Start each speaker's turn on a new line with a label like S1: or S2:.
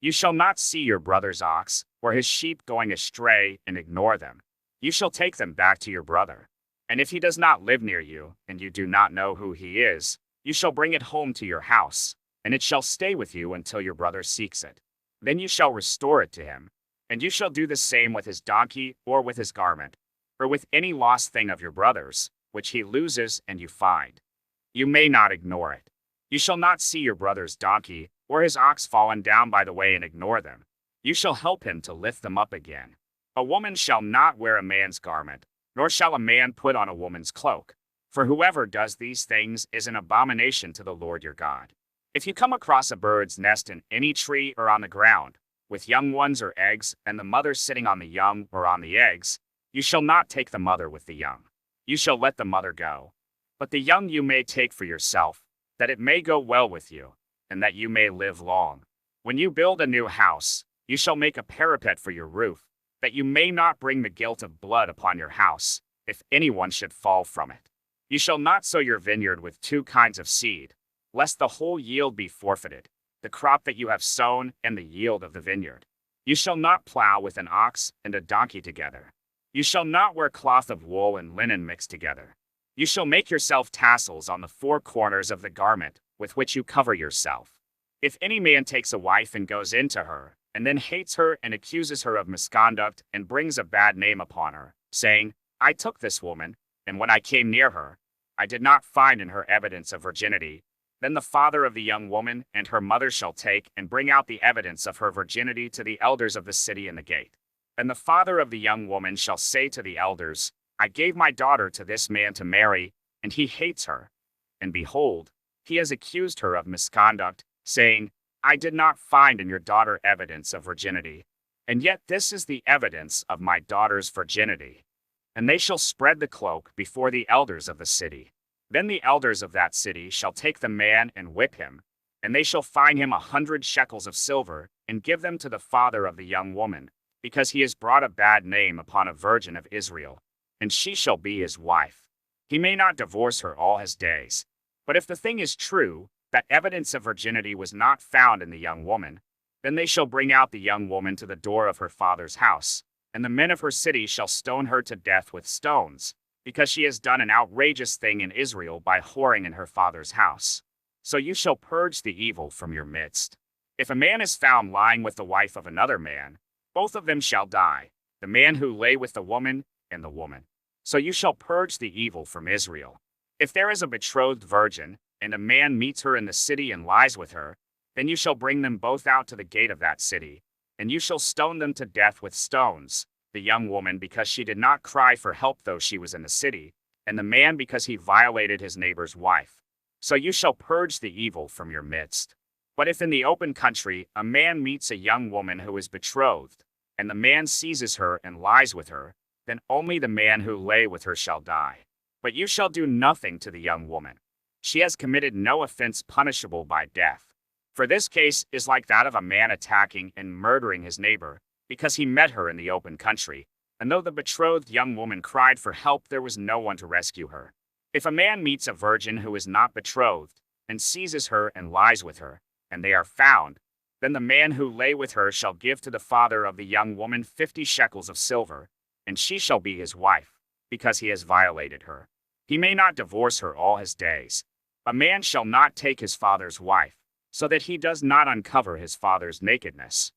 S1: You shall not see your brother's ox or his sheep going astray and ignore them. You shall take them back to your brother. And if he does not live near you, and you do not know who he is, you shall bring it home to your house, and it shall stay with you until your brother seeks it. Then you shall restore it to him. And you shall do the same with his donkey or with his garment, or with any lost thing of your brother's, which he loses and you find. You may not ignore it. You shall not see your brother's donkey or his ox fallen down by the way and ignore them. You shall help him to lift them up again. A woman shall not wear a man's garment, nor shall a man put on a woman's cloak. For whoever does these things is an abomination to the Lord your God. If you come across a bird's nest in any tree or on the ground, with young ones or eggs, and the mother sitting on the young or on the eggs, you shall not take the mother with the young. You shall let the mother go. But the young you may take for yourself, that it may go well with you, and that you may live long. When you build a new house, you shall make a parapet for your roof, that you may not bring the guilt of blood upon your house, if anyone should fall from it. You shall not sow your vineyard with two kinds of seed, lest the whole yield be forfeited, the crop that you have sown and the yield of the vineyard. You shall not plow with an ox and a donkey together. You shall not wear cloth of wool and linen mixed together. You shall make yourself tassels on the four corners of the garment with which you cover yourself. If any man takes a wife and goes into her, and then hates her and accuses her of misconduct and brings a bad name upon her, saying, I took this woman, and when I came near her, I did not find in her evidence of virginity, then the father of the young woman and her mother shall take and bring out the evidence of her virginity to the elders of the city in the gate. And the father of the young woman shall say to the elders, I gave my daughter to this man to marry, and he hates her. And behold, he has accused her of misconduct, saying, I did not find in your daughter evidence of virginity. And yet this is the evidence of my daughter's virginity. And they shall spread the cloak before the elders of the city. Then the elders of that city shall take the man and whip him, and they shall fine him 100 shekels of silver, and give them to the father of the young woman, because he has brought a bad name upon a virgin of Israel, and she shall be his wife. He may not divorce her all his days. But if the thing is true, that evidence of virginity was not found in the young woman, then they shall bring out the young woman to the door of her father's house, and the men of her city shall stone her to death with stones, because she has done an outrageous thing in Israel by whoring in her father's house. So you shall purge the evil from your midst. If a man is found lying with the wife of another man, both of them shall die, the man who lay with the woman and the woman. So you shall purge the evil from Israel. If there is a betrothed virgin, and a man meets her in the city and lies with her, then you shall bring them both out to the gate of that city, and you shall stone them to death with stones, the young woman because she did not cry for help though she was in the city, and the man because he violated his neighbor's wife. So you shall purge the evil from your midst. But if in the open country a man meets a young woman who is betrothed, and the man seizes her and lies with her, then only the man who lay with her shall die. But you shall do nothing to the young woman. She has committed no offense punishable by death. For this case is like that of a man attacking and murdering his neighbor, because he met her in the open country, and though the betrothed young woman cried for help, there was no one to rescue her. If a man meets a virgin who is not betrothed, and seizes her and lies with her, and they are found, then the man who lay with her shall give to the father of the young woman 50 shekels of silver, and she shall be his wife, because he has violated her. He may not divorce her all his days. A man shall not take his father's wife, so that he does not uncover his father's nakedness.